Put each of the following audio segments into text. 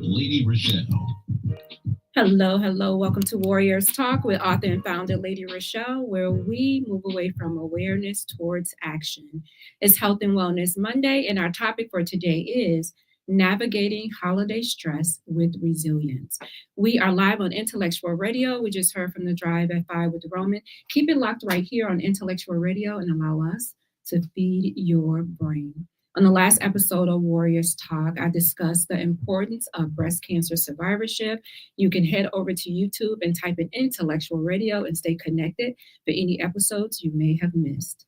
Lady ReShell. Hello, hello. Welcome to Warriors Talk with author and founder Lady ReShell, where we move away from awareness towards action. It's Health and Wellness Monday, and our topic for today is navigating holiday stress with resilience. We are live on Intellectual Radio. We just heard from the Drive at 5 with Roman. Keep it locked right here on Intellectual Radio and allow us to feed your brain. On the last episode of Warriors Talk, I discussed the importance of breast cancer survivorship. You can head over to YouTube and type in Intellectual Radio and stay connected for any episodes you may have missed.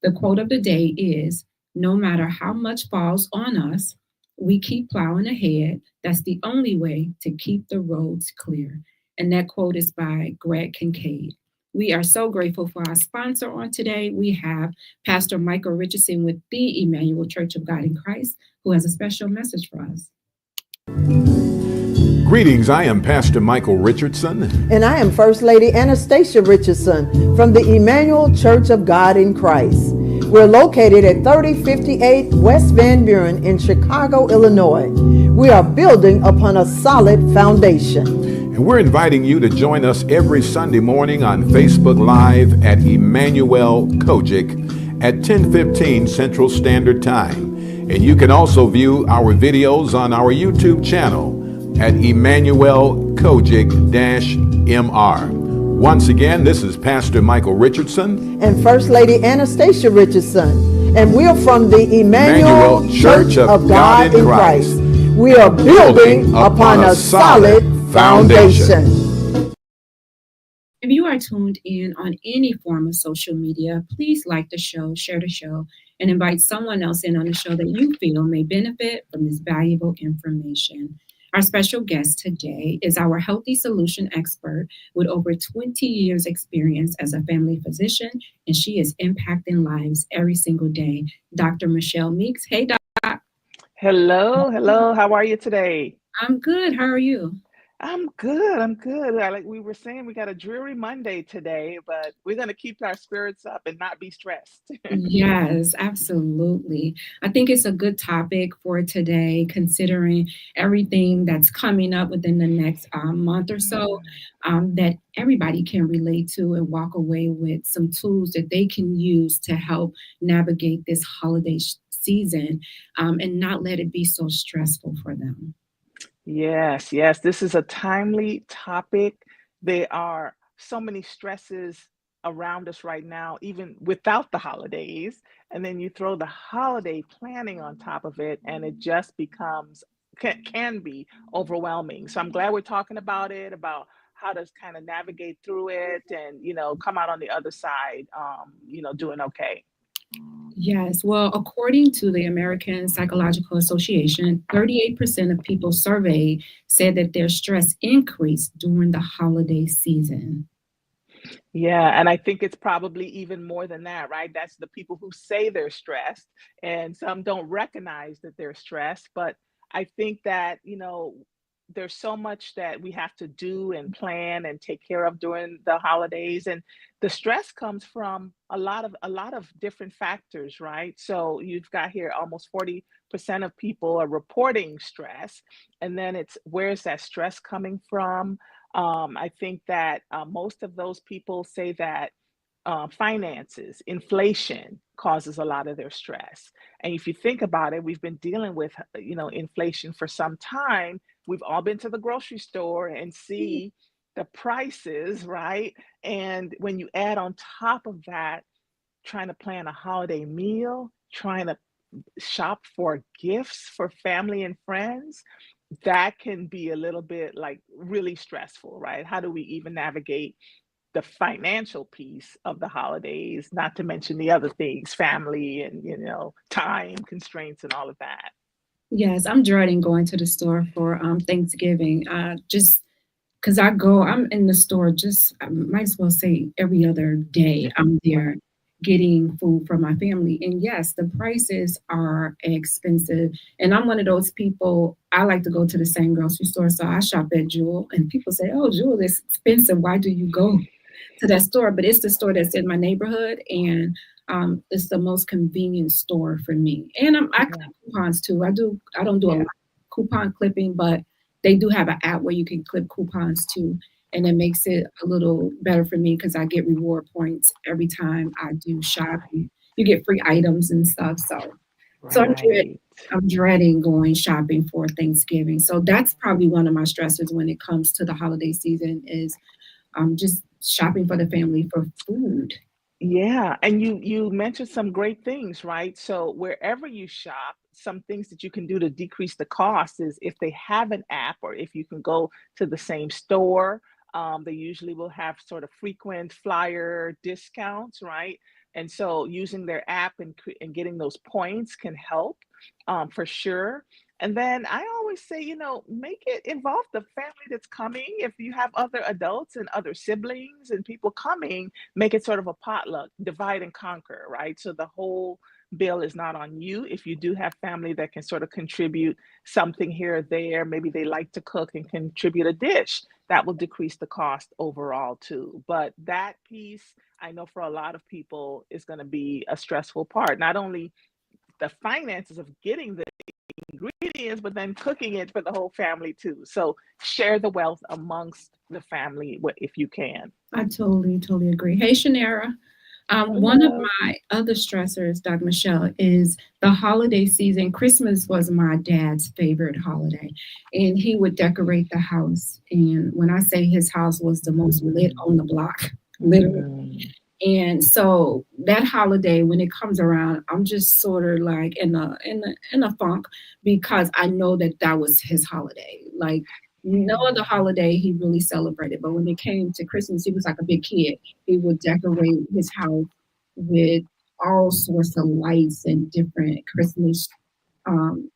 The quote of the day is, no matter how much falls on us, we keep plowing ahead. That's the only way to keep the roads clear. And that quote is by Greg Kincaid. We are so grateful for our sponsor on today. We have Pastor Michael Richardson with the Emanuel Church of God in Christ, who has a special message for us. Greetings, I am Pastor Michael Richardson. And I am First Lady Anastasia Richardson from the Emanuel Church of God in Christ. We're located at 3058 West Van Buren in Chicago, Illinois. We are building upon a solid foundation. And we're inviting you to join us every Sunday morning on Facebook Live at Emanuel COGIC at 10:15 Central Standard Time. And you can also view our videos on our YouTube channel at Emanuel COGIC-MR. Once again, this is Pastor Michael Richardson and First Lady Anastasia Richardson. And we're from the Emanuel Church of God in Christ. We are building upon a solid foundation. If you are tuned in on any form of social media, please like the show, share the show, and invite someone else in on the show that you feel may benefit from this valuable information. Our special guest today is our healthy solution expert with over 20 years experience as a family physician, and she is impacting lives every single day. Dr. Michelle Meeks. Hey, Doc. Hello. How are you today? I'm good. How are you? I'm good. Like we were saying, we got a dreary Monday today, but we're going to keep our spirits up and not be stressed. Yes, absolutely. I think it's a good topic for today, considering everything that's coming up within the next month or so, that everybody can relate to and walk away with some tools that they can use to help navigate this holiday season and not let it be so stressful for them. Yes. This is a timely topic. There are so many stresses around us right now, even without the holidays. And then you throw the holiday planning on top of it, and it just becomes, can be overwhelming. So I'm glad we're talking about it, about how to kind of navigate through it and, come out on the other side, doing okay. Yes. Well, according to the American Psychological Association, 38% of people surveyed said that their stress increased during the holiday season. Yeah, and I think it's probably even more than that, right? That's the people who say they're stressed, and some don't recognize that they're stressed. But I think that, there's so much that we have to do and plan and take care of during the holidays, and the stress comes from a lot of different factors, right? So you've got here almost 40% of people are reporting stress, and then it's, where's that stress coming from? I think that most of those people say that finances, inflation causes a lot of their stress. And if you think about it, we've been dealing with, inflation for some time. We've all been to the grocery store and see the prices, right? And when you add on top of that, trying to plan a holiday meal, trying to shop for gifts for family and friends, that can be a little bit like really stressful, right? How do we even navigate the financial piece of the holidays, not to mention the other things, family and, time constraints and all of that? Yes, I'm dreading going to the store for Thanksgiving. Just because I'm in the store I might as well say every other day I'm there getting food for my family. And yes, the prices are expensive. And I'm one of those people, I like to go to the same grocery store. So I shop at Jewel, and people say, oh, Jewel is expensive. Why do you go to that store? But it's the store that's in my neighborhood, and it's the most convenient store for me. And I clip coupons too. I don't do a lot of coupon clipping, but they do have an app where you can clip coupons too. And it makes it a little better for me because I get reward points every time I do shopping. You get free items and stuff. So Right. I'm dreading going shopping for Thanksgiving. So that's probably one of my stressors when it comes to the holiday season is just shopping for the family for food. Yeah, and you mentioned some great things, right? So wherever you shop, some things that you can do to decrease the cost is if they have an app or if you can go to the same store, they usually will have sort of frequent flyer discounts, right? And so using their app and getting those points can help for sure. And then I always say, make it involve the family that's coming. If you have other adults and other siblings and people coming, make it sort of a potluck, divide and conquer, right? So the whole bill is not on you. If you do have family that can sort of contribute something here or there, maybe they like to cook and contribute a dish, that will decrease the cost overall too. But that piece, I know for a lot of people is going to be a stressful part. Not only the finances of getting the ingredients, but then cooking it for the whole family too. So share the wealth amongst the family if you can. I totally agree. Hey, Shanera. One of Hello. my other stressors, Dr. Michelle, is the holiday season. Christmas was my dad's favorite holiday, and he would decorate the house. And when I say his house was the most lit on the block, literally. Mm, And so that holiday, when it comes around, I'm just sort of like in a funk because I know that was his holiday. Like no other holiday he really celebrated, but when it came to Christmas, he was like a big kid. He would decorate his house with all sorts of lights and different Christmas. Um,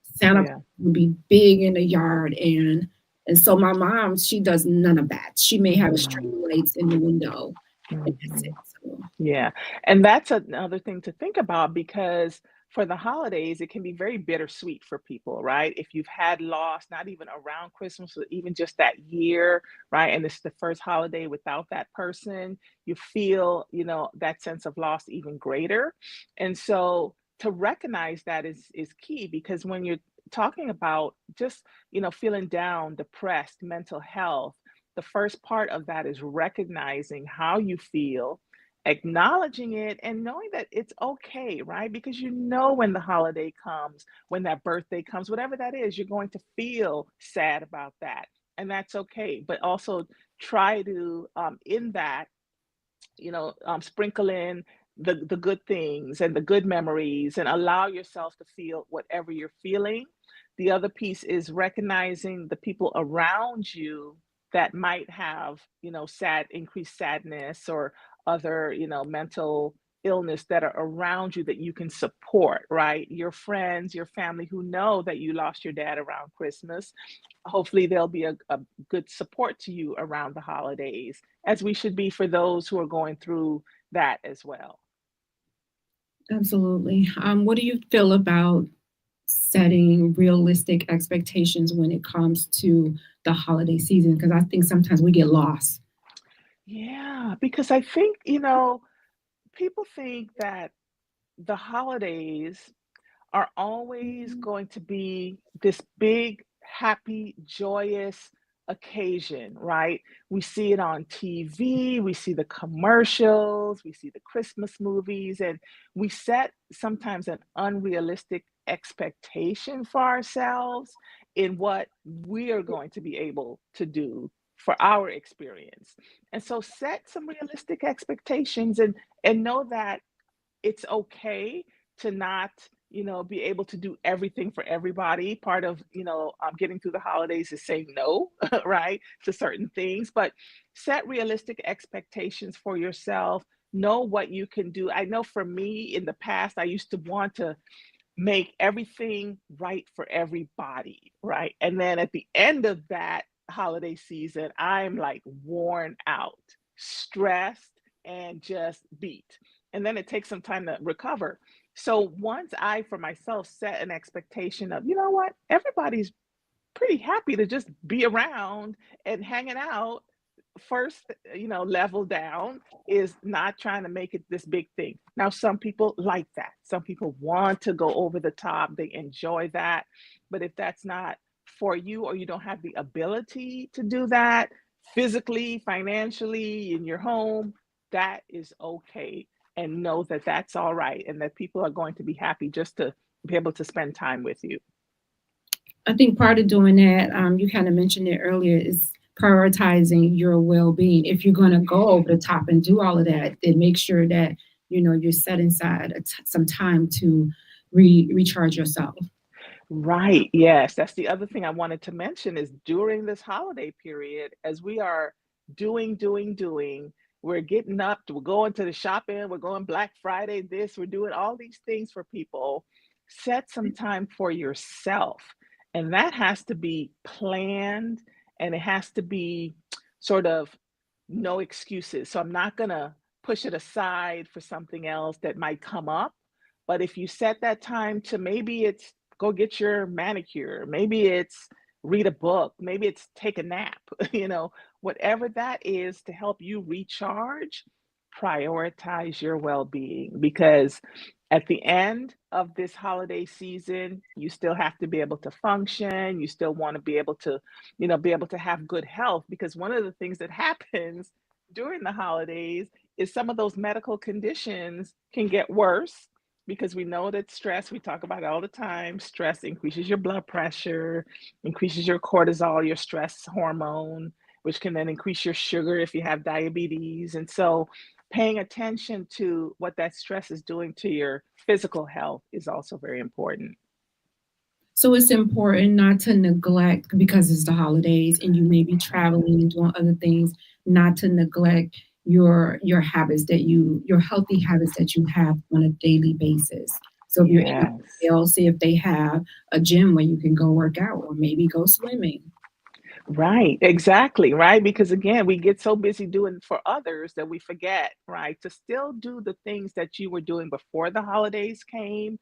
Santa yeah. would be big in the yard, and so my mom, she does none of that. She may have a string Mm, of lights in the window, and that's it. mhm. So Yeah. And that's another thing to think about because for the holidays, it can be very bittersweet for people, right? If you've had loss, not even around Christmas, or even just that year, right? And it's the first holiday without that person, you feel, that sense of loss even greater. And so to recognize that is key because when you're talking about just, feeling down, depressed, mental health, the first part of that is recognizing how you feel, acknowledging it, and knowing that it's okay, right? Because when the holiday comes, when that birthday comes, whatever that is, you're going to feel sad about that. And that's okay. But also try to, in that, sprinkle in the good things and the good memories and allow yourself to feel whatever you're feeling. The other piece is recognizing the people around you that might have, increased sadness or other, mental illness that are around you that you can support, right? Your friends, your family who know that you lost your dad around Christmas. Hopefully, there'll be a good support to you around the holidays, as we should be for those who are going through that as well. absolutely. What do you feel about setting realistic expectations when it comes to the holiday season? Because I think sometimes we get lost. Yeah, because I think, people think that the holidays are always going to be this big, happy, joyous occasion, right? We see it on TV, we see the commercials, we see the Christmas movies, and we set sometimes an unrealistic expectation for ourselves in what we are going to be able to do for our experience. And so set some realistic expectations and know that it's okay to not be able to do everything for everybody. Part of getting through the holidays is saying no right, to certain things, but set realistic expectations for yourself. Know what you can do. I know for me in the past I used to want to make everything right for everybody, right? And then at the end of that holiday season, I'm like worn out, stressed, and just beat. And then it takes some time to recover. So once I, for myself, set an expectation of, what, everybody's pretty happy to just be around and hanging out. First, level down is not trying to make it this big thing. Now, some people like that. Some people want to go over the top. They enjoy that. But if that's not for you, or you don't have the ability to do that physically, financially, in your home, that is okay. And know that that's all right, and that people are going to be happy just to be able to spend time with you. I think part of doing that, you kind of mentioned it earlier, is prioritizing your well-being. If you're going to go over the top and do all of that, then make sure that you're set aside some time to recharge yourself. Right. Yes. That's the other thing I wanted to mention is during this holiday period, as we are doing, we're getting up, we're going to the shopping, we're going Black Friday, we're doing all these things for people. Set some time for yourself. And that has to be planned, and it has to be sort of no excuses. So I'm not going to push it aside for something else that might come up. But if you set that time to, maybe it's go get your manicure, maybe it's read a book, maybe it's take a nap, whatever that is to help you recharge, prioritize your well being. Because at the end of this holiday season, you still have to be able to function. You still want to be able to, be able to have good health. Because one of the things that happens during the holidays is some of those medical conditions can get worse, because we know that stress, we talk about it all the time, stress increases your blood pressure, increases your cortisol, your stress hormone, which can then increase your sugar if you have diabetes. And so paying attention to what that stress is doing to your physical health is also very important. So it's important not to neglect, because it's the holidays and you may be traveling and doing other things, not to neglect your habits, your healthy habits that you have on a daily basis. So if you're in, Yes. they'll see if they have a gym where you can go work out or maybe go swimming. Right, exactly, right? Because again, we get so busy doing for others that we forget, right, to still do the things that you were doing before the holidays came.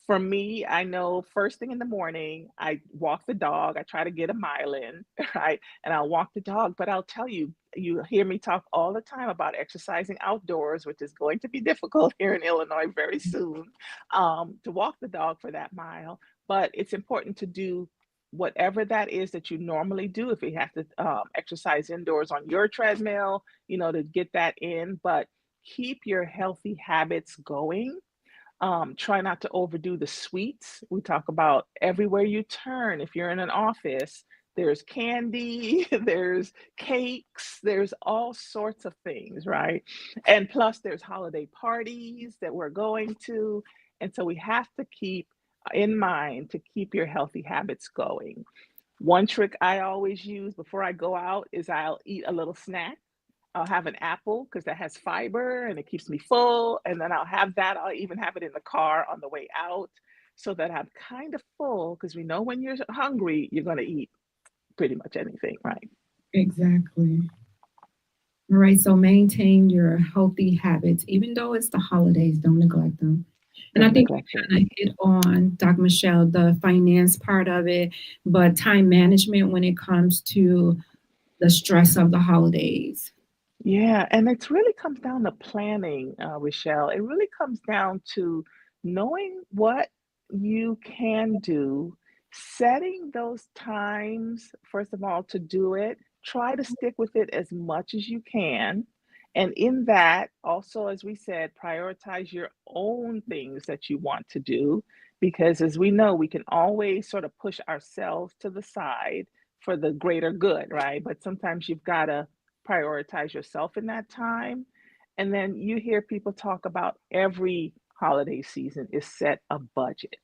For me, I know first thing in the morning, I walk the dog. I try to get a mile in, right? And I'll walk the dog. But I'll tell you, you hear me talk all the time about exercising outdoors, which is going to be difficult here in Illinois very soon, to walk the dog for that mile. But it's important to do whatever that is that you normally do. If you have to exercise indoors on your treadmill, to get that in, but keep your healthy habits going. Try not to overdo the sweets. We talk about everywhere you turn. If you're in an office, there's candy, there's cakes, there's all sorts of things, right? And plus, there's holiday parties that we're going to. And so we have to keep in mind to keep your healthy habits going. One trick I always use before I go out is I'll eat a little snack. I'll have an apple because that has fiber and it keeps me full. And then I'll have that. I'll even have it in the car on the way out so that I'm kind of full, because we know when you're hungry, you're going to eat pretty much anything, right? Exactly. All right. So maintain your healthy habits, even though it's the holidays, don't neglect them. And I Don't think we neglect it. kind of hit on, Dr. Michelle, the finance part of it, but time management when it comes to the stress of the holidays. Yeah, and it really comes down to planning, ReShell. It really comes down to knowing what you can do, setting those times, first of all, to do it. Try to stick with it as much as you can. And in that, also, as we said, prioritize your own things that you want to do. Because as we know, we can always sort of push ourselves to the side for the greater good, right? But sometimes you've got to prioritize yourself in that time. And then you hear people talk about every holiday season is set a budget.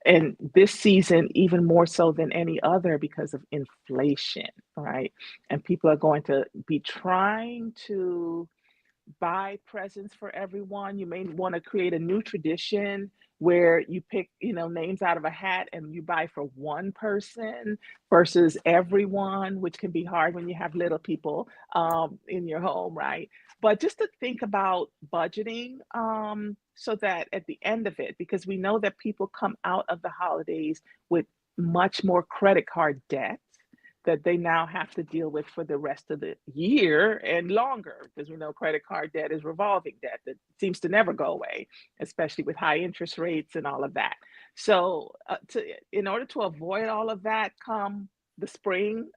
And this season, even more so than any other because of inflation, right? And people are going to be trying to buy presents for everyone. You may want to create a new tradition where you pick, names out of a hat and you buy for one person versus everyone, which can be hard when you have little people in your home, right? But just to think about budgeting so that at the end of it, because we know that people come out of the holidays with much more credit card debt that they now have to deal with for the rest of the year and longer, because we know credit card debt is revolving debt that seems to never go away, especially with high interest rates and all of that. So in order to avoid all of that come the spring,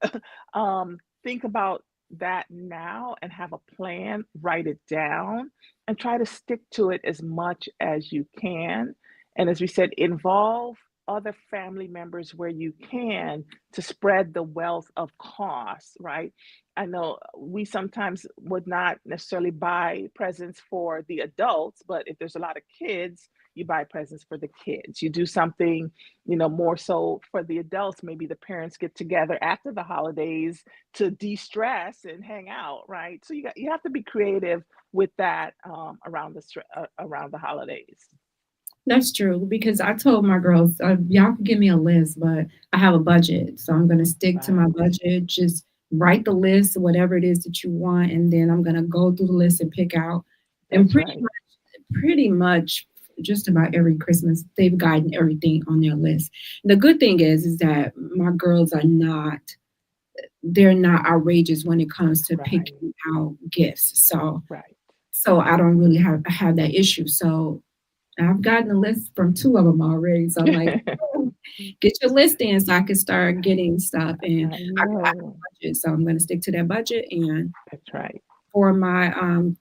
think about that now and have a plan, write it down, and try to stick to it as much as you can. And as we said, involve other family members where you can to spread the wealth of costs, right? I know we sometimes would not necessarily buy presents for the adults, but if there's a lot of kids, you buy presents for the kids. You do something, more so for the adults. Maybe the parents get together after the holidays to de-stress and hang out, right? So you have to be creative with that around the holidays. That's true because I told my girls, y'all can give me a list, but I have a budget. So I'm going to stick to my Right. budget. Just write the list, whatever it is that you want. And then I'm going to go through the list and pick out. And That's right. pretty much just about every Christmas, they've gotten everything on their list. The good thing is that my girls they're not outrageous when it comes to Right. picking out gifts. Right. So I don't really have that issue. So I've gotten a list from two of them already. So I'm like, "Oh, get your list in so I can start getting stuff." And I I have a know. budget, so I'm going to stick to that budget. And That's right. for my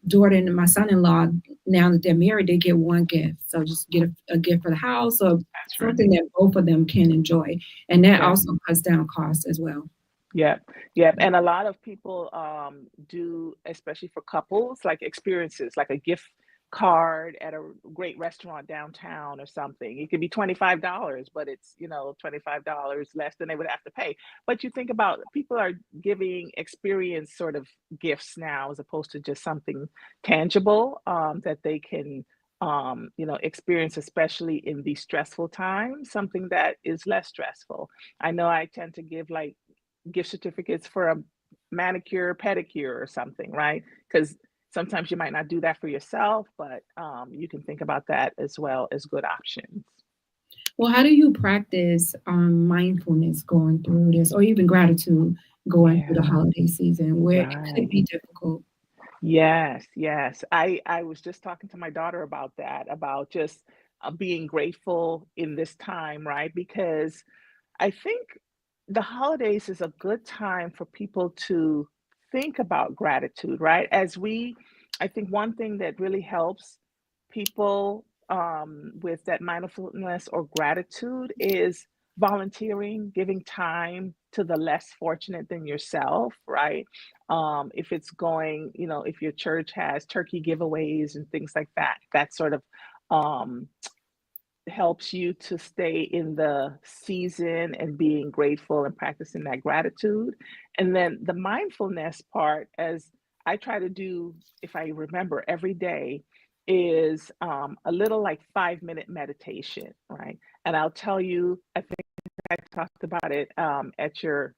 daughter and my son-in-law, now that they're married, they get one gift. So just get a gift for the house or That's right. something that both of them can enjoy. And that Yeah. also cuts down costs as well. Yep. Yep. And a lot of people do, especially for couples, like experiences, like a gift card at a great restaurant downtown or something. It could be $25, but it's, $25 less than they would have to pay. But you think about people are giving experience sort of gifts now as opposed to just something tangible that they can experience, especially in these stressful times, something that is less stressful. I know I tend to give like gift certificates for a manicure, pedicure, or something, right? Because sometimes you might not do that for yourself, but you can think about that as well as good options. Well, how do you practice mindfulness going through this, or even gratitude going through the Yeah, holiday season, where it could right. be difficult? Yes, yes. I was just talking to my daughter about that, about just being grateful in this time, right? Because I think the holidays is a good time for people to think about gratitude, right? I think one thing that really helps people with that mindfulness or gratitude is volunteering, giving time to the less fortunate than yourself, right? If it's going, if your church has turkey giveaways and things like that, that sort of um, helps you to stay in the season and being grateful and practicing that gratitude. And then the mindfulness part, as I try to do, if I remember every day, is a little like 5 minute meditation, right? And I'll tell you, I think I talked about it at your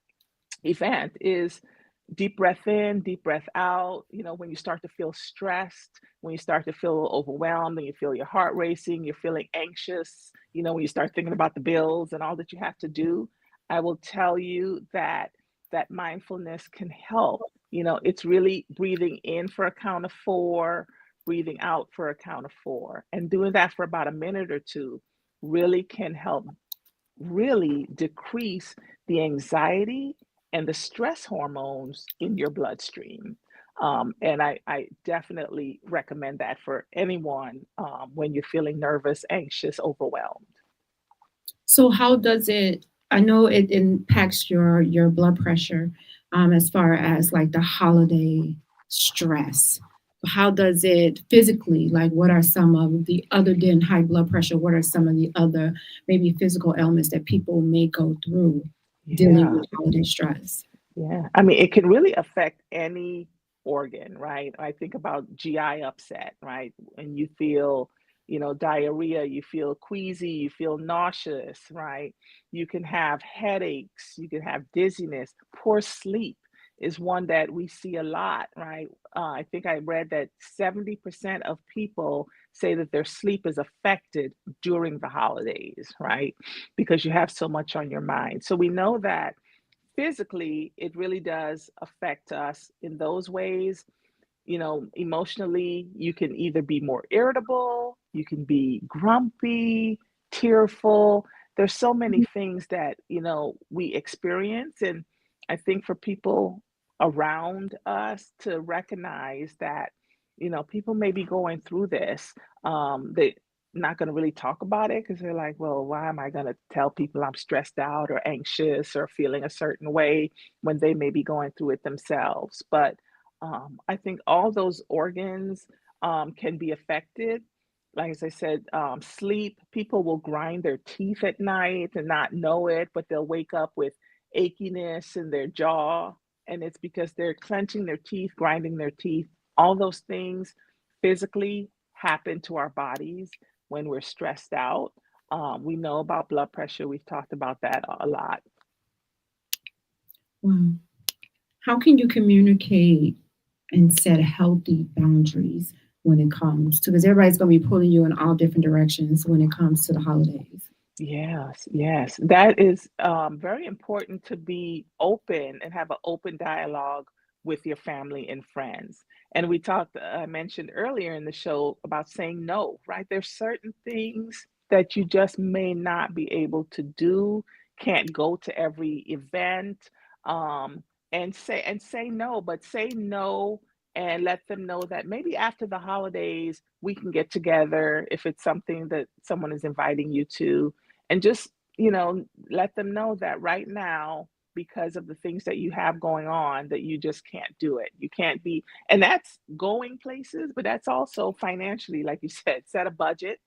event, is deep breath in, deep breath out. When you start to feel stressed, when you start to feel overwhelmed and you feel your heart racing, you're feeling anxious, when you start thinking about the bills and all that you have to do, I will tell you that that mindfulness can help. It's really breathing in for a count of 4, breathing out for a count of 4, and doing that for about a minute or two really can help really decrease the anxiety and the stress hormones in your bloodstream. And I definitely recommend that for anyone when you're feeling nervous, anxious, overwhelmed. So how does it? I know it impacts your blood pressure, as far as like the holiday stress. How does it physically? Like, what are some of the other than high blood pressure? What are some of the other maybe physical ailments that people may go through dealing Yeah, with holiday stress? yeah. I mean, it can really affect any organ, right? I think about GI upset, right? And you feel, diarrhea, you feel queasy, you feel nauseous, right? You can have headaches, you can have dizziness. Poor sleep is one that we see a lot, right? I think I read that 70% of people say that their sleep is affected during the holidays, right? Because you have so much on your mind. So we know that physically, it really does affect us in those ways. Emotionally, you can either be more irritable, you can be grumpy, tearful. There's so many things that, we experience. And I think for people around us to recognize that, people may be going through this. They not going to really talk about it because they're like, well, why am I going to tell people I'm stressed out or anxious or feeling a certain way when they may be going through it themselves? But I think all those organs can be affected. Like as I said, sleep, people will grind their teeth at night and not know it, but they'll wake up with achiness in their jaw. And it's because they're clenching their teeth, grinding their teeth. All those things physically happen to our bodies when we're stressed out. We know about blood pressure. We've talked about that a lot. Wow. How can you communicate and set healthy boundaries when it comes to, because everybody's going to be pulling you in all different directions when it comes to the holidays? Yes, yes. That is very important to be open and have an open dialogue with your family and friends. And I mentioned earlier in the show about saying no, right? There's certain things that you just may not be able to do, can't go to every event, and say no, but say no and let them know that maybe after the holidays we can get together if it's something that someone is inviting you to, and just let them know that right now, because of the things that you have going on, that you just can't do it. You can't be, and that's going places, but that's also financially, like you said, set a budget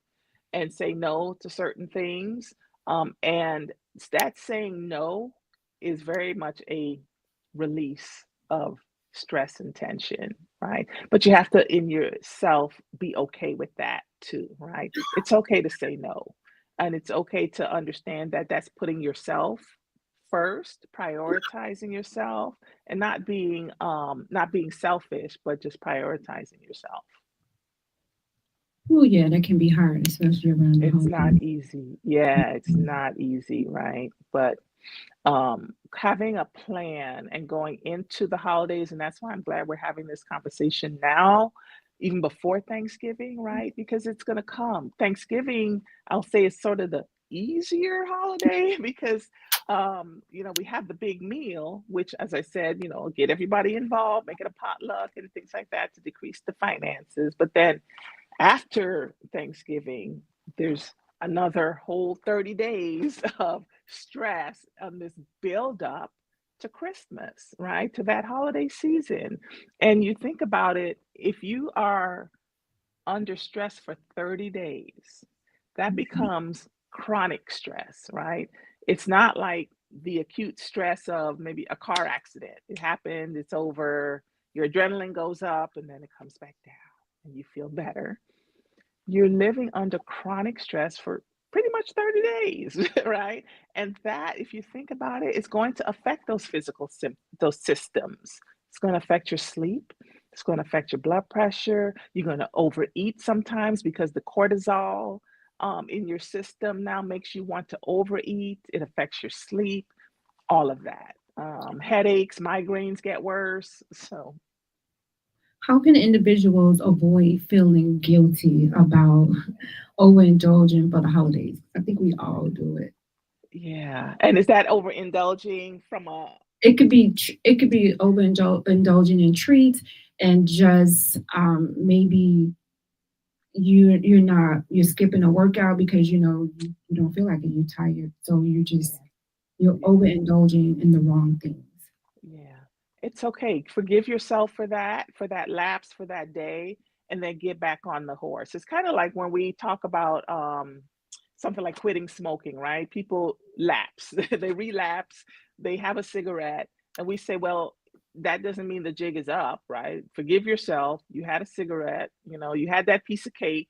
and say no to certain things. And that saying no is very much a release of stress and tension, right? But you have to, in yourself, be okay with that too, right? It's okay to say no. And it's okay to understand that that's putting yourself first, prioritizing yourself, and not being selfish, but just prioritizing yourself. Oh, yeah, that can be hard, especially around the It's holidays. not easy. Yeah, it's not easy, right? But having a plan and going into the holidays, and that's why I'm glad we're having this conversation now, even before Thanksgiving, right? Because it's going to come. Thanksgiving, I'll say, is sort of the easier holiday because we have the big meal, which, as I said, get everybody involved, make it a potluck and things like that to decrease the finances. But then after Thanksgiving, there's another whole 30 days of stress on this build up to Christmas, right? To that holiday season. And you think about it, if you are under stress for 30 days, that becomes chronic stress, right? It's not like the acute stress of maybe a car accident. It happened, it's over, your adrenaline goes up, and then it comes back down and you feel better. You're living under chronic stress for pretty much 30 days, right? And that, if you think about it, is going to affect those those systems. It's going to affect your sleep. It's going to affect your blood pressure. You're going to overeat sometimes because the cortisol in your system now makes you want to overeat. It affects your sleep, all of that. Headaches, migraines get worse. So How can individuals avoid feeling guilty about overindulging for the holidays? I think we all do it. yeah. And is that overindulging from a It could be overindulging in treats, and just maybe you're skipping a workout because you don't feel like it, you're tired, so you're yeah. overindulging in the wrong things. Yeah, it's okay. Forgive yourself for that lapse, for that day, and then get back on the horse. It's kind of like when we talk about something like quitting smoking, right? People lapse, they relapse, they have a cigarette, and we say, well, that doesn't mean the jig is up, right? Forgive yourself. You had a cigarette, you had that piece of cake.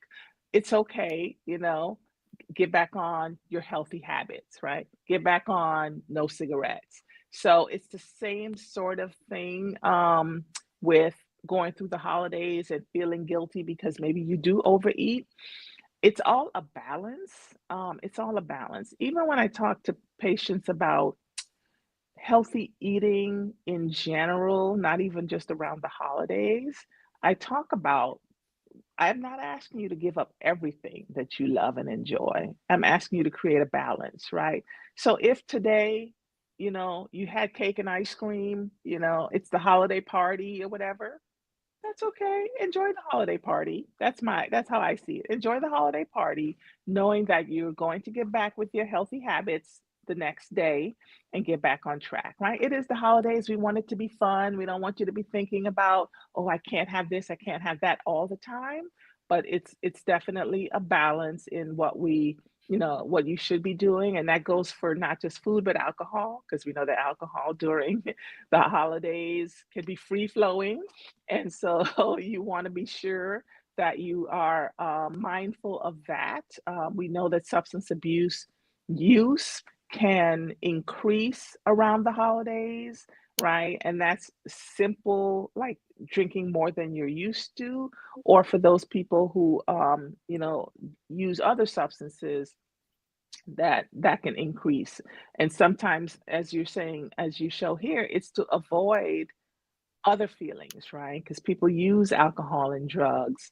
It's okay, get back on your healthy habits, right? Get back on no cigarettes. So it's the same sort of thing with going through the holidays and feeling guilty because maybe you do overeat. It's all a balance. It's all a balance. Even when I talk to patients about healthy eating in general, not even just around the holidays, I talk about I'm not asking you to give up everything that you love and enjoy. I'm asking you to create a balance, right? So if today, you had cake and ice cream, it's the holiday party or whatever, that's okay. Enjoy the holiday party. That's how I see it. Enjoy the holiday party, knowing that you're going to get back with your healthy habits the next day and get back on track, right? It is the holidays. We want it to be fun. We don't want you to be thinking about, oh, I can't have this, I can't have that all the time. But it's definitely a balance in what you should be doing. And that goes for not just food, but alcohol, because we know that alcohol during the holidays can be free flowing. And so you want to be sure that you are mindful of that. We know that substance abuse use can increase around the holidays, right? And that's simple, like drinking more than you're used to, or for those people who, use other substances that can increase. And sometimes, as you're saying, as you show here, it's to avoid other feelings, right? Because people use alcohol and drugs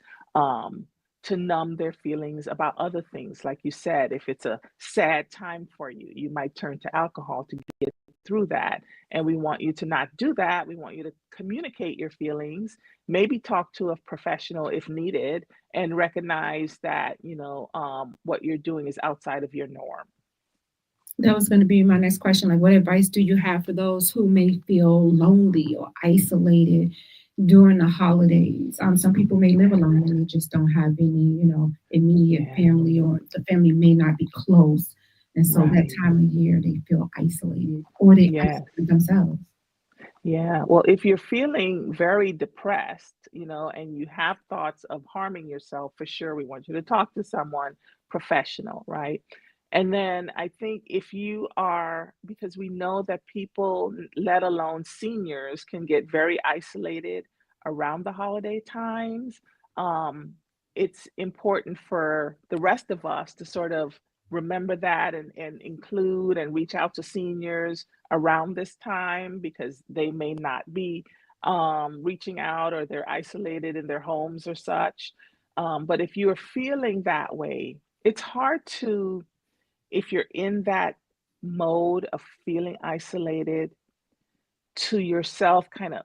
to numb their feelings about other things. Like you said, if it's a sad time for you, you might turn to alcohol to get through that. And we want you to not do that. We want you to communicate your feelings, maybe talk to a professional if needed, and recognize that, what you're doing is outside of your norm. That was going to be my next question. Like, what advice do you have for those who may feel lonely or isolated during the holidays? Some people may live alone and they just don't have any, immediate Yeah. family, or the family may not be close. And so that Right. time of year, they feel isolated, or they Yes. isolate themselves. Yeah. Well, if you're feeling very depressed, and you have thoughts of harming yourself, for sure, we want you to talk to someone professional, right? And then I think if you are, because we know that people, let alone seniors, can get very isolated around the holiday times. Um, it's important for the rest of us to sort of remember that and include and reach out to seniors around this time, because they may not be reaching out, or they're isolated in their homes or such. But if you're feeling that way, it's hard to, if you're in that mode of feeling isolated, to yourself kind of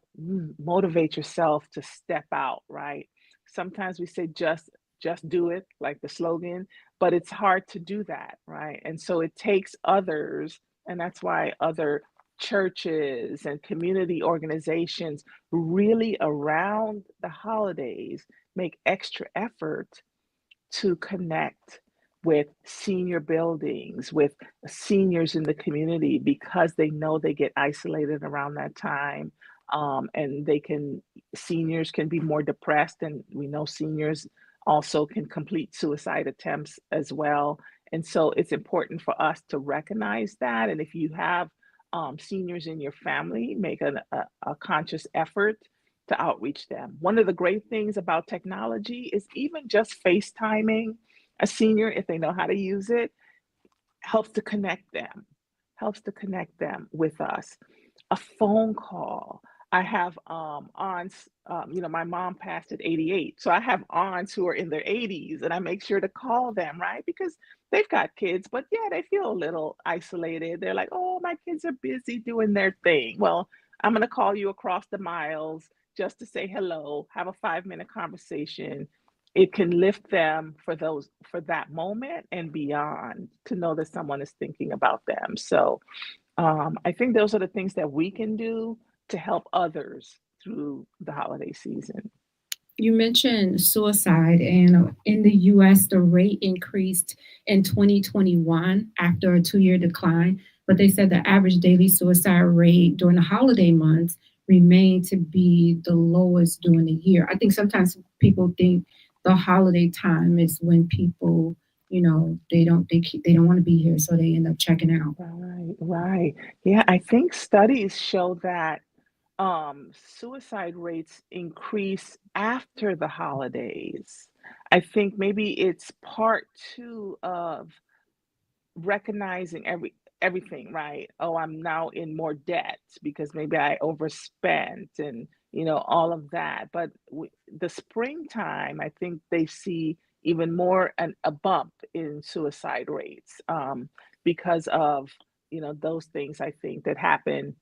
motivate yourself to step out, right? Sometimes we say just do it, like the slogan, but it's hard to do that, right? And so it takes others, and that's why other churches and community organizations really around the holidays make extra effort to connect with senior buildings, with seniors in the community, because they know they get isolated around that time. And seniors can be more depressed, and we know seniors also can complete suicide attempts as well. And so it's important for us to recognize that. And if you have seniors in your family, make a conscious effort to outreach them. One of the great things about technology is even just FaceTiming a senior, if they know how to use it, helps to connect them with us. A phone call. I have aunts, my mom passed at 88. So I have aunts who are in their 80s, and I make sure to call them, right? Because they've got kids, but yeah, they feel a little isolated. They're like, oh, my kids are busy doing their thing. Well, I'm going to call you across the miles just to say hello, have a 5-minute conversation. It can lift them for that moment and beyond, to know that someone is thinking about them. So I think those are the things that we can do to help others through the holiday season. You mentioned suicide, and in the US, the rate increased in 2021 after a 2-year decline. But they said the average daily suicide rate during the holiday months remained to be the lowest during the year. I think sometimes people think the holiday time is when people, they don't want to be here, so they end up checking out. Right, right. Yeah, I think studies show that suicide rates increase after the holidays. I think maybe it's part two of recognizing everything, right? Oh, I'm now in more debt because maybe I overspent, and all of that. But the springtime, I think they see even more a bump in suicide rates, because of, those things I think that happen.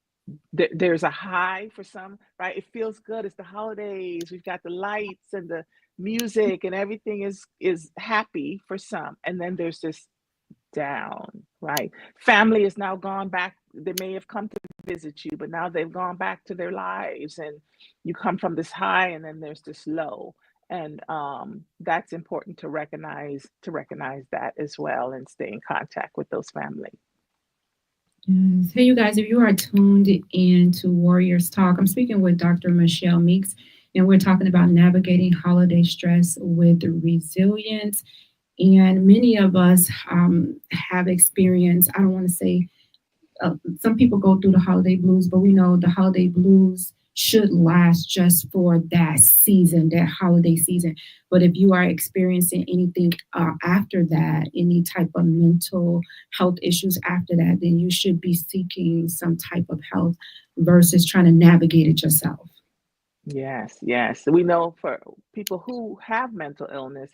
There's a high for some, right? It feels good. It's the holidays. We've got the lights and the music and everything is happy for some. And then there's this down, right? Family is now gone back. They may have come to visit you, but now they've gone back to their lives, and you come from this high, and then there's this low, and that's important to recognize that as well, and stay in contact with those family. Yes. Hey, you guys, if you are tuned in to Warriors Talk, I'm speaking with Dr. Michelle Meeks, and we're talking about navigating holiday stress with resilience. And many of us have experienced, I don't want to say, some people go through the holiday blues, but we know the holiday blues should last just for that season, that holiday season. But if you are experiencing anything after that, any type of mental health issues after that, then you should be seeking some type of help versus trying to navigate it yourself. Yes, yes. We know for people who have mental illness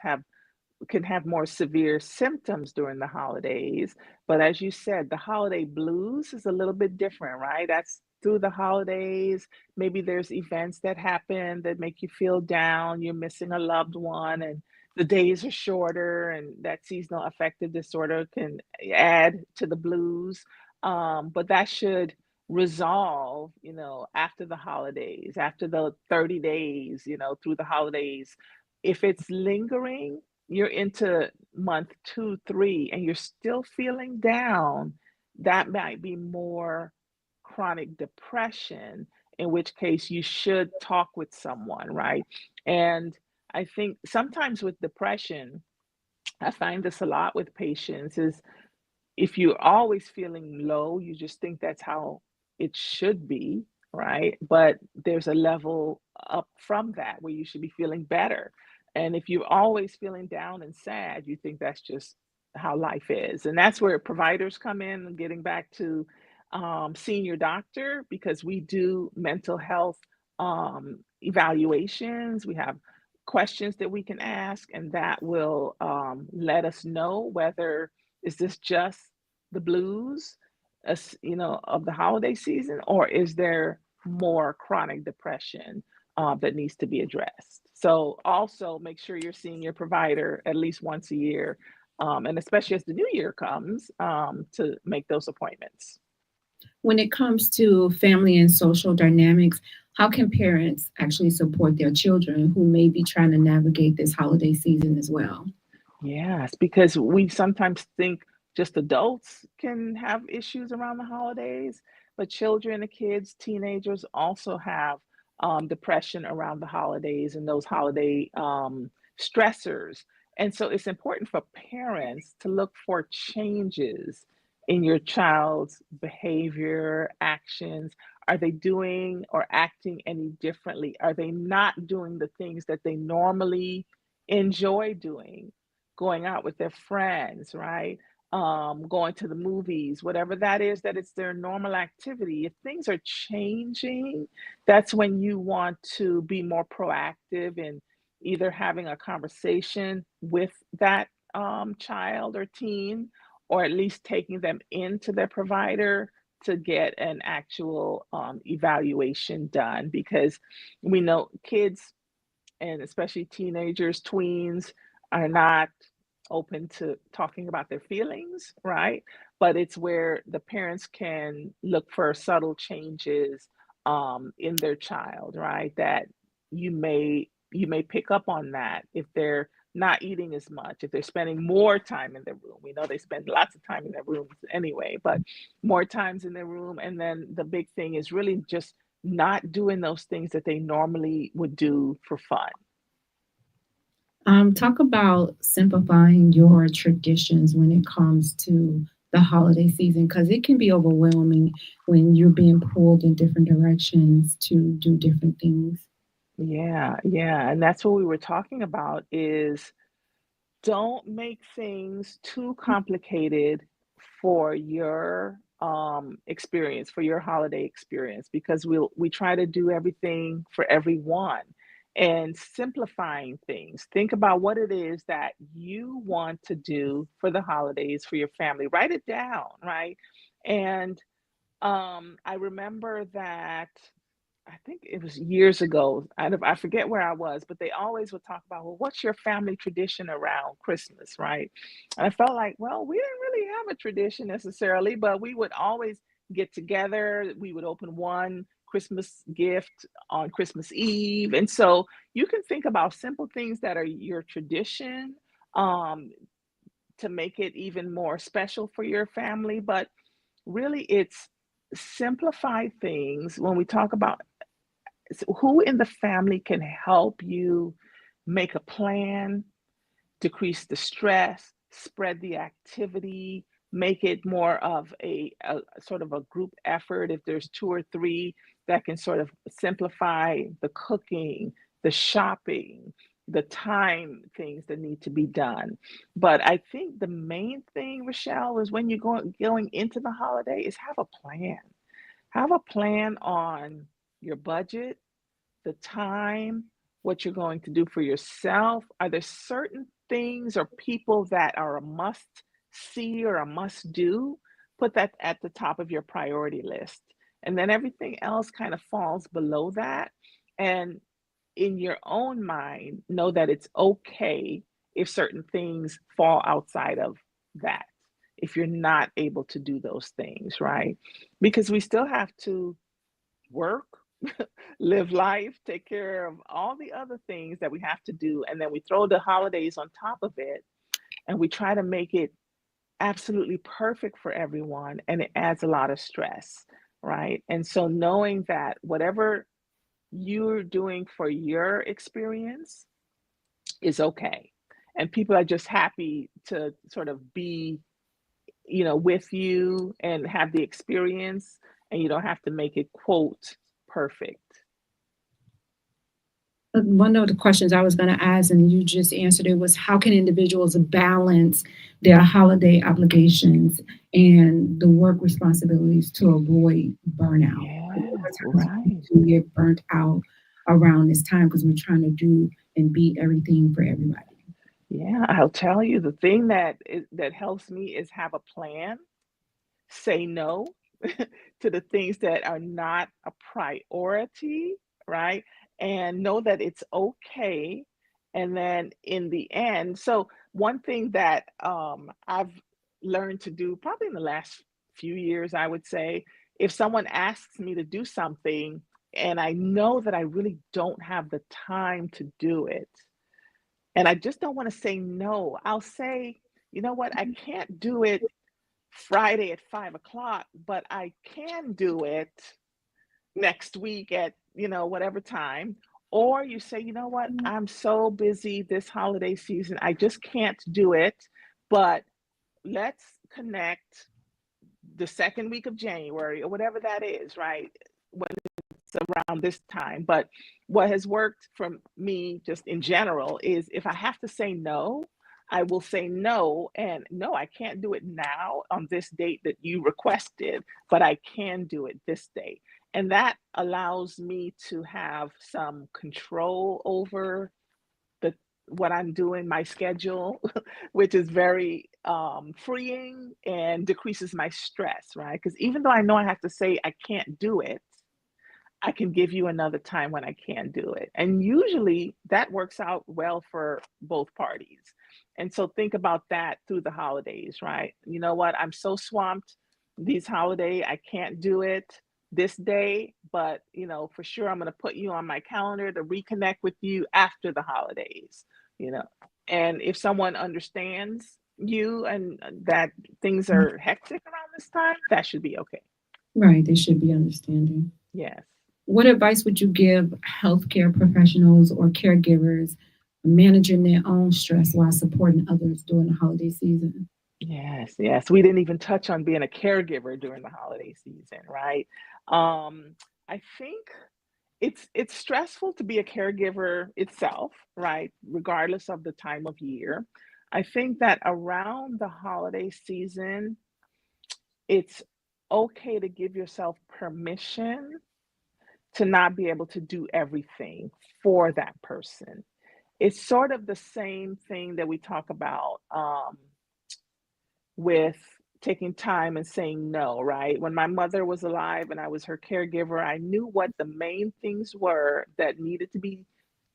can have more severe symptoms during the holidays. But as you said, the holiday blues is a little bit different, right? That's through the holidays. Maybe there's events that happen that make you feel down. You're missing a loved one, and the days are shorter, and that seasonal affective disorder can add to the blues. But that should resolve, after the holidays, after the 30 days, through the holidays. If it's lingering, you're into month 2, 3, and you're still feeling down, that might be more chronic depression, in which case you should talk with someone, right? And I think sometimes with depression, I find this a lot with patients, is if you're always feeling low, you just think that's how it should be, right? But there's a level up from that where you should be feeling better. And if you're always feeling down and sad, you think that's just how life is. And that's where providers come in, and getting back to seeing your doctor, because we do mental health evaluations. We have questions that we can ask, and that will let us know whether is this just the blues, of the holiday season, or is there more chronic depression that needs to be addressed? So also make sure you're seeing your provider at least once a year, and especially as the new year comes, to make those appointments. When it comes to family and social dynamics, how can parents actually support their children who may be trying to navigate this holiday season as well? Yes, because we sometimes think just adults can have issues around the holidays, but children and kids, teenagers also have depression around the holidays and those holiday stressors. And so it's important for parents to look for changes in your child's behavior, actions. Are they doing or acting any differently? Are they not doing the things that they normally enjoy doing? Going out with their friends, right? Going to the movies, whatever that is, that it's their normal activity. If things are changing, that's when you want to be more proactive in either having a conversation with that child or teen, or at least taking them into their provider to get an actual evaluation done, because we know kids, and especially teenagers, tweens, are not open to talking about their feelings, right? But it's where the parents can look for subtle changes in their child, right? That you may pick up on that if they're not eating as much, if they're spending more time in their room. We know they spend lots of time in their rooms anyway, but more times in their room. And then the big thing is really just not doing those things that they normally would do for fun. Talk about simplifying your traditions when it comes to the holiday season, because it can be overwhelming when you're being pulled in different directions to do different things. Yeah, yeah. And that's what we were talking about, is don't make things too complicated for your experience, for your holiday experience, because we try to do everything for everyone and simplifying things. Think about what it is that you want to do for the holidays for your family. Write it down, right? And I remember that I think it was years ago. I forget where I was, but they always would talk about, well, what's your family tradition around Christmas, right? And I felt like, well, we didn't really have a tradition necessarily, but we would always get together. We would open one Christmas gift on Christmas Eve. And so you can think about simple things that are your tradition, um, to make it even more special for your family. But really, it's simplify things when we talk about who in the family can help you make a plan, decrease the stress, spread the activity, make it more of a sort of a group effort. If there's two or three that can sort of simplify the cooking, the shopping, the time things that need to be done. But I think the main thing, ReShell, is when you're going into the holiday is have a plan. Have a plan on your budget, the time, what you're going to do for yourself. Are there certain things or people that are a must see or a must do? Put that at the top of your priority list. And then everything else kind of falls below that. And in your own mind, know that it's okay if certain things fall outside of that, if you're not able to do those things, right? Because we still have to work, live life, take care of all the other things that we have to do. And then we throw the holidays on top of it and we try to make it absolutely perfect for everyone. And it adds a lot of stress, right? And so knowing that whatever you're doing for your experience is okay. And people are just happy to sort of be, with you and have the experience, and you don't have to make it, quote, perfect. One of the questions I was going to ask, and you just answered it, was how can individuals balance their holiday obligations and the work responsibilities to avoid burnout? Yeah, Sometimes right. we get burnt out around this time because we're trying to do and be everything for everybody. Yeah, I'll tell you, the thing that helps me is have a plan, say no to the things that are not a priority, right? And know that it's okay. And then in the end, so one thing that I've learned to do probably in the last few years, I would say, if someone asks me to do something and I know that I really don't have the time to do it, and I just don't want to say no, I'll say, you know what, I can't do it Friday at 5 o'clock, but I can do it next week at, whatever time. Or you say, you know what, I'm so busy this holiday season, I just can't do it, but let's connect the second week of January or whatever that is, right? When it's around this time. But what has worked for me just in general is if I have to say no, I will say no. And no, I can't do it now on this date that you requested, but I can do it this day. And that allows me to have some control over the what I'm doing, my schedule, which is very freeing and decreases my stress, right? Because even though I know I have to say I can't do it, I can give you another time when I can do it. And usually that works out well for both parties. And so think about that through the holidays, right? You know what? I'm so swamped these holiday, I can't do it this day, but for sure I'm going to put you on my calendar to reconnect with you after the holidays, you know. And if someone understands you and that things are hectic around this time, that should be okay. Right, they should be understanding. Yes. What advice would you give healthcare professionals or caregivers managing their own stress while supporting others during the holiday season? Yes, yes. We didn't even touch on being a caregiver during the holiday season, right? I think it's stressful to be a caregiver itself, right? Regardless of the time of year. I think that around the holiday season, it's okay to give yourself permission to not be able to do everything for that person. It's sort of the same thing that we talk about with taking time and saying no, right? When my mother was alive and I was her caregiver, I knew what the main things were that needed to be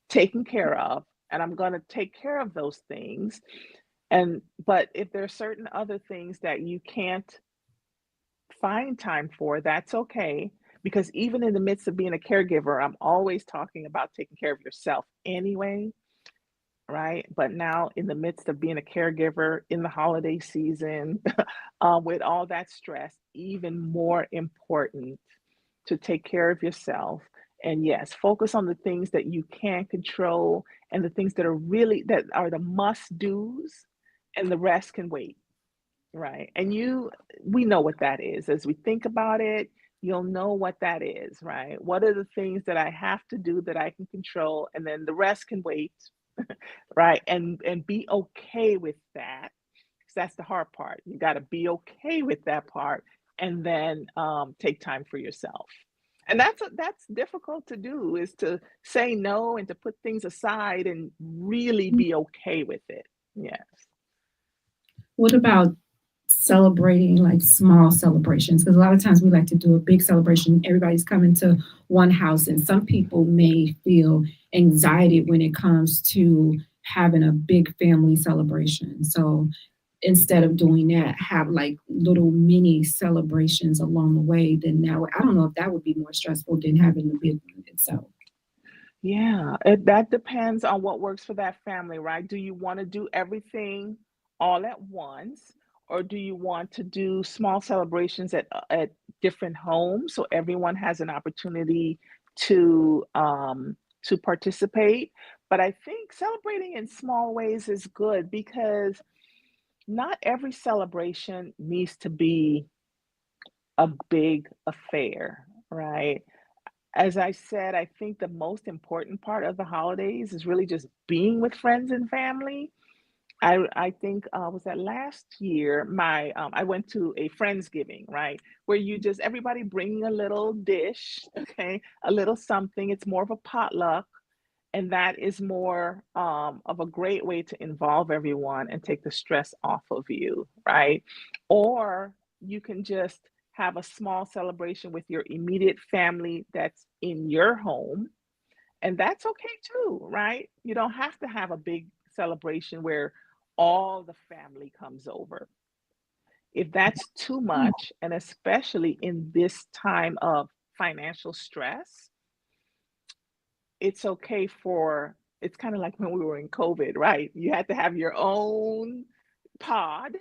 taken care of, and I'm going to take care of those things. And but if there are certain other things that you can't find time for, that's okay. Because even in the midst of being a caregiver, I'm always talking about taking care of yourself anyway, right? But now, in the midst of being a caregiver in the holiday season, with all that stress, even more important to take care of yourself. And yes, focus on the things that you can control and the things that are really that are the must do's, and the rest can wait, right? And we know what that is. As we think about it, you'll know what that is, right? What are the things that I have to do that I can control, and then the rest can wait, right? And be okay with that. 'Cause that's the hard part. You got to be okay with that part, and then take time for yourself. And that's difficult to do, is to say no and to put things aside and really be okay with it. Yes. What about celebrating like small celebrations? Because a lot of times we like to do a big celebration. Everybody's coming to one house, and some people may feel anxiety when it comes to having a big family celebration. So instead of doing that, have like little mini celebrations along the way. Then now I don't know if that would be more stressful than having the big one itself. Yeah, that depends on what works for that family, right? Do you want to do everything all at once, or do you want to do small celebrations at different homes so everyone has an opportunity to participate? But I think celebrating in small ways is good, because not every celebration needs to be a big affair, right? As I said, I think the most important part of the holidays is really just being with friends and family. I think was that last year, my I went to a friendsgiving, right, where you just everybody bringing a little dish, okay, a little something. It's more of a potluck, and that is more of a great way to involve everyone and take the stress off of you, right? Or you can just have a small celebration with your immediate family that's in your home, and that's okay too, right? You don't have to have a big celebration where all the family comes over. If that's too much, and especially in this time of financial stress, it's kind of like when we were in COVID, right? You had to have your own pod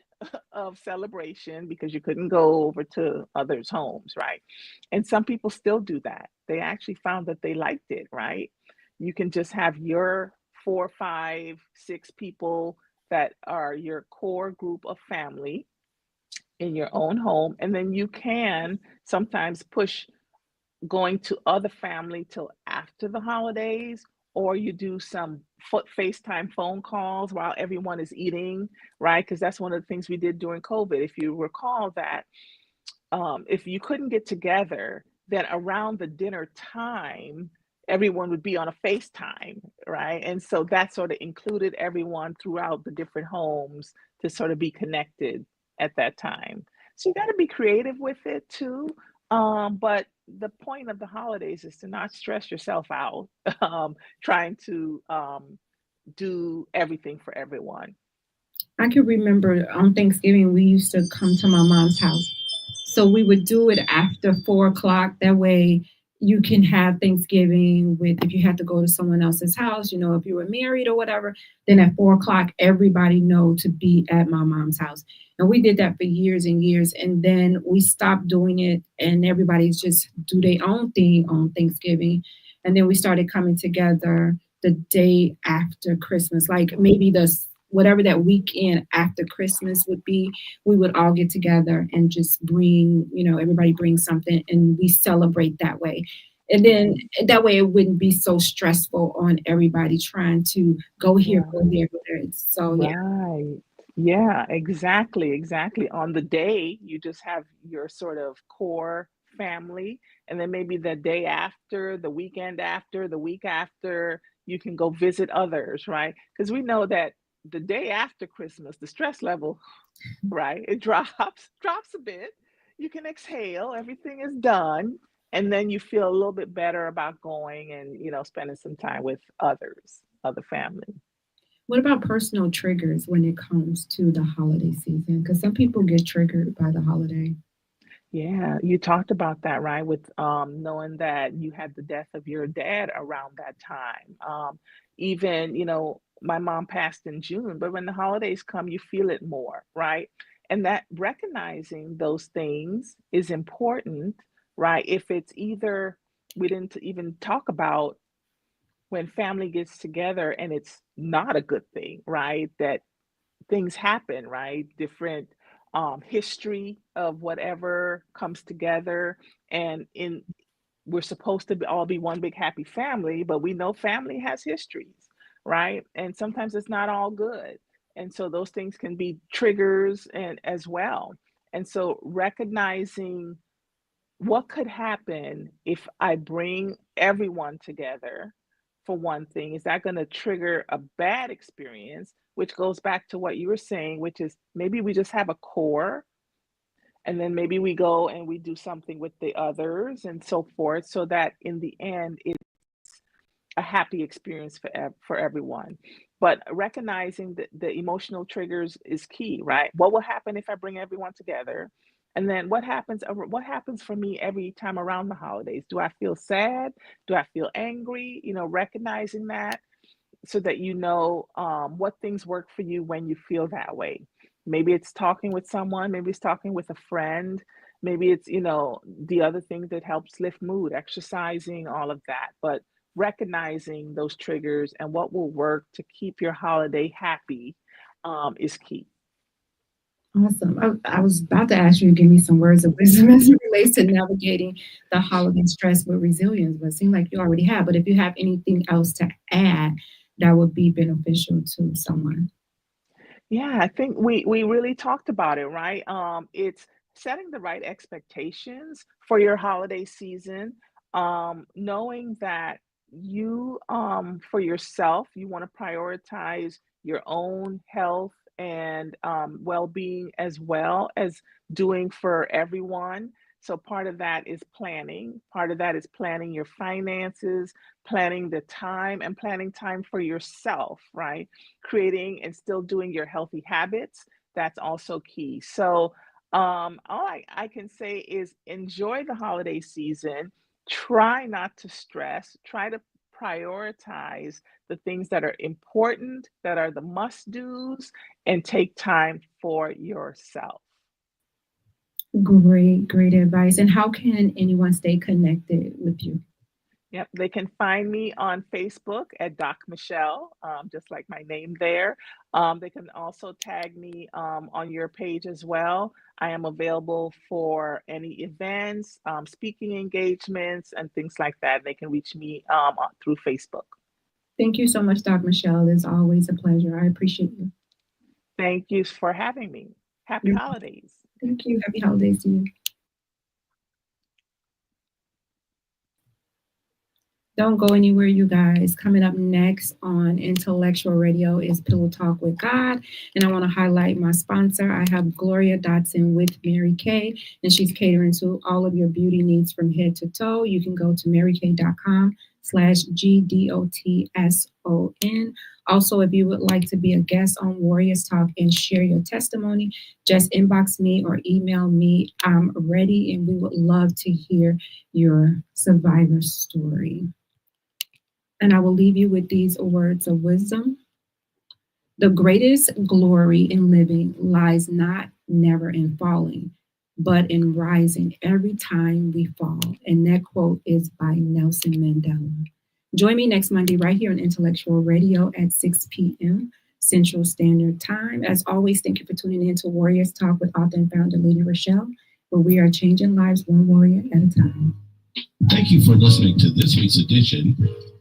of celebration because you couldn't go over to others' homes, right? And some people still do that. They actually found that they liked it, right? You can just have your four, five, six people that are your core group of family in your own home. And then you can sometimes push going to other family till after the holidays, or you do some FaceTime phone calls while everyone is eating, right? Because that's one of the things we did during COVID. If you recall that, if you couldn't get together, then around the dinner time, everyone would be on a FaceTime, right? And so that sort of included everyone throughout the different homes to sort of be connected at that time. So you got to be creative with it too. But the point of the holidays is to not stress yourself out trying to do everything for everyone. I can remember on Thanksgiving we used to come to my mom's house. So we would do it after 4 o'clock. That way you can have Thanksgiving with if you had to go to someone else's house, if you were married or whatever, then at 4 o'clock everybody know to be at my mom's house. And we did that for years and years. And then we stopped doing it and everybody's just do their own thing on Thanksgiving. And then we started coming together the day after Christmas, like maybe the whatever that weekend after Christmas would be, we would all get together and just bring, everybody brings something and we celebrate that way. And then that way it wouldn't be so stressful on everybody trying to go here, go Right. there, go there. So yeah. Right. Yeah, exactly. On the day, you just have your sort of core family, and then maybe the day after, the weekend after, the week after, you can go visit others, right? Because we know that the day after Christmas, the stress level, right, it drops a bit. You can exhale, everything is done, and then you feel a little bit better about going and, spending some time with others, other family. What about personal triggers when it comes to the holiday season? Because some people get triggered by the holiday. Yeah, you talked about that, right? With knowing that you had the death of your dad around that time. Even, my mom passed in June, but when the holidays come, you feel it more, right? And that recognizing those things is important, right? If it's either we didn't even talk about when family gets together and it's not a good thing, right? That things happen, right? Different history of whatever comes together, and in we're supposed to all be one big happy family, but we know family has histories, right? And sometimes it's not all good, and so those things can be triggers and as well. And so recognizing what could happen if I bring everyone together for one thing? Is that going to trigger a bad experience? Which goes back to what you were saying, which is maybe we just have a core and then maybe we go and we do something with the others and so forth, so that in the end it's a happy experience for everyone. But recognizing that the emotional triggers is key, right? What will happen if I bring everyone together? And then what happens for me every time around the holidays? Do I feel sad? Do I feel angry? Recognizing that so that what things work for you when you feel that way. Maybe it's talking with someone, maybe it's talking with a friend, maybe it's, the other things that helps lift mood, exercising, all of that. But recognizing those triggers and what will work to keep your holiday happy is key. Awesome. I was about to ask you to give me some words of wisdom as it relates to navigating the holiday stress with resilience, but it seems like you already have. But if you have anything else to add, that would be beneficial to someone. Yeah, I think we really talked about it, right? It's setting the right expectations for your holiday season, knowing that for yourself, you want to prioritize your own health and well-being as well as doing for everyone. So part of that is planning. Part of that is planning your finances, planning the time, and planning time for yourself, right? Creating and still doing your healthy habits, that's also key. So all I can say is enjoy the holiday season. Try not to stress. Try to prioritize the things that are important, that are the must do's, and take time for yourself. Great, great advice. And how can anyone stay connected with you? Yep, they can find me on Facebook at Doc Michelle, just like my name there. They can also tag me on your page as well. I am available for any events, speaking engagements, and things like that. They can reach me through Facebook. Thank you so much, Dr. Michelle. It's always a pleasure. I appreciate you. Thank you for having me. Happy holidays. Thank you. Happy holidays to you. Don't go anywhere, you guys. Coming up next on Intellectual Radio is Pillow Talk with God. And I want to highlight my sponsor. I have Gloria Dotson with Mary Kay, and she's catering to all of your beauty needs from head to toe. You can go to marykay.com/GDOTSON. Also, if you would like to be a guest on Warriors Talk and share your testimony, just inbox me or email me. I'm ready, and we would love to hear your survivor story. And I will leave you with these words of wisdom. The greatest glory in living lies never in falling, but in rising every time we fall. And that quote is by Nelson Mandela. Join me next Monday right here on Intellectual Radio at 6 p.m. Central Standard Time. As always, thank you for tuning in to Warriors Talk with author and founder Lady ReShell, where we are changing lives one warrior at a time. Thank you for listening to this week's edition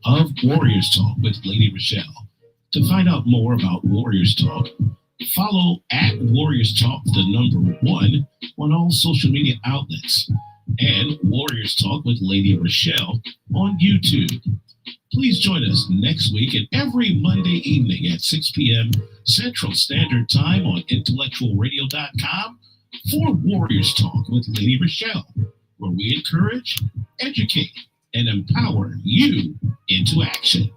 of Warriors Talk with Lady ReShell. To find out more about Warriors Talk, Follow at Warriors Talk, the number 1, on all social media outlets, and Warriors Talk with Lady ReShell on YouTube. Please join us next week and every Monday evening at 6 p.m. Central Standard Time on intellectualradio.com for Warriors Talk with Lady ReShell, where we encourage, educate, and empower you into action.